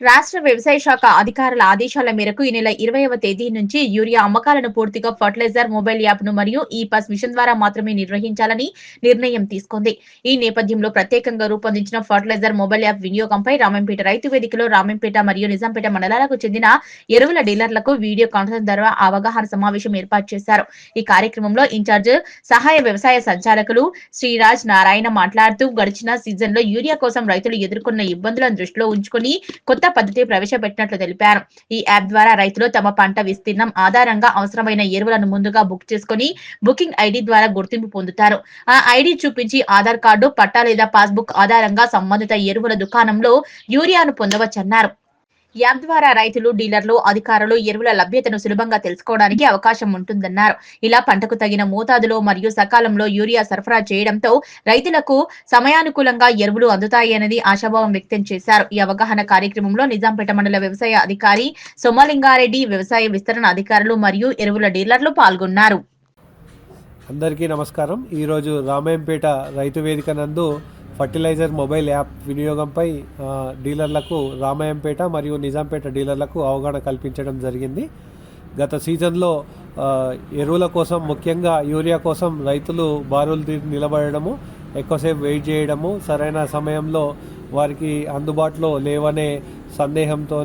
రాష్ట్ర వ్యవసాయ శాఖ అధికారుల ఆదేశాల మేరకు ఈ నెల 20వ తేదీ నుంచి యూరియా అమ్మకాలను పూర్తిగా ఫర్టిలైజర్ మొబైల్ యాప్ ను మరియు ఈ పాస్ మిషన్ ద్వారా మాత్రమే నిర్వహించాలని నిర్ణయం తీసుకుంది. ఈ నేపథ్యంలో ప్రత్యేకంగా రూపొందించిన ఫర్టిలైజర్ మొబైల్ యాప్ వినియోగంపై రామంపేట రైతు వేదికలో రామంపేట మరియు నిజాంపేట మండలాలకు చెందిన ఎరువుల డీలర్లకు వీడియో కాన్ఫరెన్స్ ద్వారా అవగాహన సమావేశం ఏర్పాటు చేశారు. ఈ కార్యక్రమంలో ఇన్ఛార్జ్ సహాయ వ్యవసాయ సంచాలకులు శ్రీరాజ్ నారాయణ మాట్లాడుతూ గడిచిన సీజన్ లో యూరియా కోసం రైతులు ఎదుర్కొన్న ఇబ్బందులను దృష్టిలో ఉంచుకుని కొత్త పద్ధతి ప్రవేశపెట్టినట్లు తెలిపారు. ఈ యాప్ ద్వారా రైతులు తమ పంట విస్తీర్ణం ఆధారంగా అవసరమైన ఎరువులను ముందుగా బుక్ చేసుకుని బుకింగ్ ఐడి ద్వారా గుర్తింపు పొందుతారు. ఆ ఐడి చూపించి ఆధార్ కార్డు, పట్టా లేదా పాస్బుక్ ఆధారంగా సంబంధిత ఎరువుల దుకాణంలో యూరియాను పొందవచ్చన్నారు. యాప్ ద్వారా రైతులు, డీలర్లు, అధికారులు ఎరువుల లభ్యతను సులభంగా తెలుసుకోవడానికి అవకాశం ఉంటుందన్నారు. ఇలా పంటకు తగిన మోతాదులో మరియు సకాలంలో యూరియా సరఫరా చేయడంతో రైతులకు సమయానుకూలంగా ఎరువులు అందుతాయని ఆశాభావం వ్యక్తం చేశారు. ఈ అవగాహన కార్యక్రమంలో నిజాంపేట మండల వ్యవసాయ అధికారి సోమలింగారెడ్డి, వ్యవసాయ విస్తరణ అధికారులు మరియు ఎరువుల డీలర్లు పాల్గొన్నారు. అందరికీ నమస్కారం. ఈరోజు రామాయంపేట రైతు వేదిక నందు ఫర్టిలైజర్ మొబైల్ యాప్ వినియోగంపై డీలర్లకు రామాయంపేట మరియు నిజాంపేట డీలర్లకు అవగాహన కల్పించడం జరిగింది. గత సీజన్లో ఎరువుల కోసం, ముఖ్యంగా యూరియా కోసం రైతులు బారులు నిలబడము, ఎక్కువసేపు వెయిట్ చేయడము, సరైన సమయంలో వారికి అందుబాటులో లేవనే సందేహంతో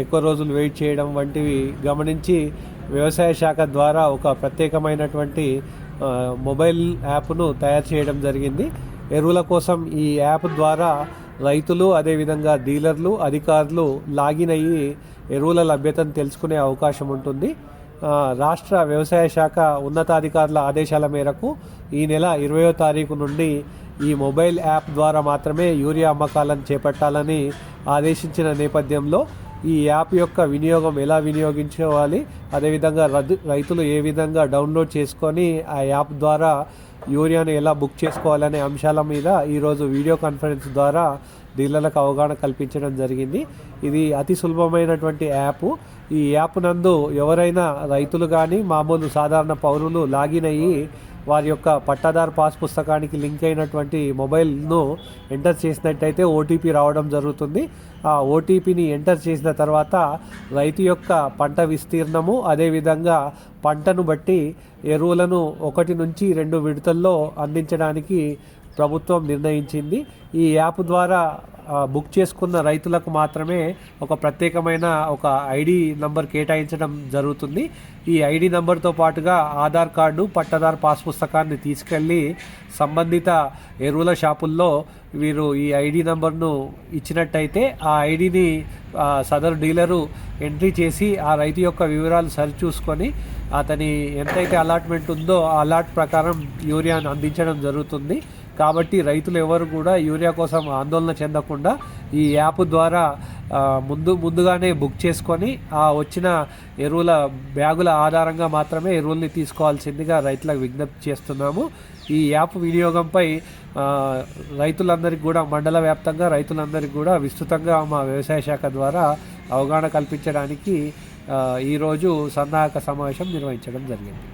ఎక్కువ రోజులు వెయిట్ చేయడం వంటివి గమనించి వ్యవసాయ శాఖ ద్వారా ఒక ప్రత్యేకమైనటువంటి మొబైల్ యాప్ను తయారు చేయడం జరిగింది. ఎరువుల కోసం ఈ యాప్ ద్వారా రైతులు, అదేవిధంగా డీలర్లు, అధికారులు లాగిన్ అయ్యి ఎరువుల లభ్యతను తెలుసుకునే అవకాశం ఉంటుంది. రాష్ట్ర వ్యవసాయ శాఖ ఉన్నతాధికారుల ఆదేశాల మేరకు ఈ నెల 20వ తారీఖు నుండి ఈ మొబైల్ యాప్ ద్వారా మాత్రమే యూరియా అమ్మకాలను చేపట్టాలని ఆదేశించిన నేపథ్యంలో ఈ యాప్ యొక్క వినియోగం ఎలా వినియోగించుకోవాలి, అదేవిధంగా రైతులు ఏ విధంగా డౌన్లోడ్ చేసుకొని ఆ యాప్ ద్వారా యూరియాను ఎలా బుక్ చేసుకోవాలనే అంశాల మీద ఈరోజు వీడియో కాన్ఫరెన్స్ ద్వారా డీలర్లకు అవగాహన కల్పించడం జరిగింది. ఇది అతి సులభమైనటువంటి యాప్. ఈ యాప్ నందు ఎవరైనా రైతులు కానీ మామూలు సాధారణ పౌరులు లాగిన్ అయ్యి వారి యొక్క పట్టాదారు పాస్ పుస్తకానికి లింక్ అయినటువంటి మొబైల్ను ఎంటర్ చేసినట్టయితే ఓటీపీ రావడం జరుగుతుంది. ఆ ఓటీపీని ఎంటర్ చేసిన తర్వాత రైతు యొక్క పంట విస్తీర్ణము, అదేవిధంగా పంటను బట్టి ఎరువులను 1 నుంచి 2 విడతల్లో అందించడానికి ప్రభుత్వం నిర్ణయించింది. ఈ యాప్ ద్వారా బుక్ చేసుకున్న రైతులకు మాత్రమే ఒక ప్రత్యేకమైన ఒక ఐడి నంబర్ కేటాయించడం జరుగుతుంది. ఈ ఐడి నంబర్తో పాటుగా ఆధార్ కార్డు, పట్టదారు పాస్ పుస్తకాన్ని తీసుకెళ్ళి సంబంధిత ఎరువుల షాపుల్లో వీరు ఈ ఐడి నంబర్ను ఇచ్చినట్టయితే ఆ ఐడిని సదరు డీలరు ఎంట్రీ చేసి ఆ రైతు యొక్క వివరాలు సరిచూసుకొని అతని ఎంతైతే అలాట్మెంట్ ఉందో ఆ అలాట్ ప్రకారం యూరియాను అందించడం జరుగుతుంది. కాబట్టి రైతులు ఎవరు కూడా యూరియా కోసం ఆందోళన చెందకుండా ఈ యాప్ ద్వారా ముందుగానే బుక్ చేసుకొని ఆ వచ్చిన ఎరువుల బ్యాగుల ఆధారంగా మాత్రమే ఎరువుల్ని తీసుకోవాల్సిందిగా రైతులకు విజ్ఞప్తి చేస్తున్నాము. ఈ యాప్ వినియోగంపై రైతులందరికీ కూడా, మండల వ్యాప్తంగా రైతులందరికీ కూడా విస్తృతంగా మా వ్యవసాయ శాఖ ద్వారా అవగాహన కల్పించడానికి ఈరోజు సన్నాహక సమావేశం నిర్వహించడం జరిగింది.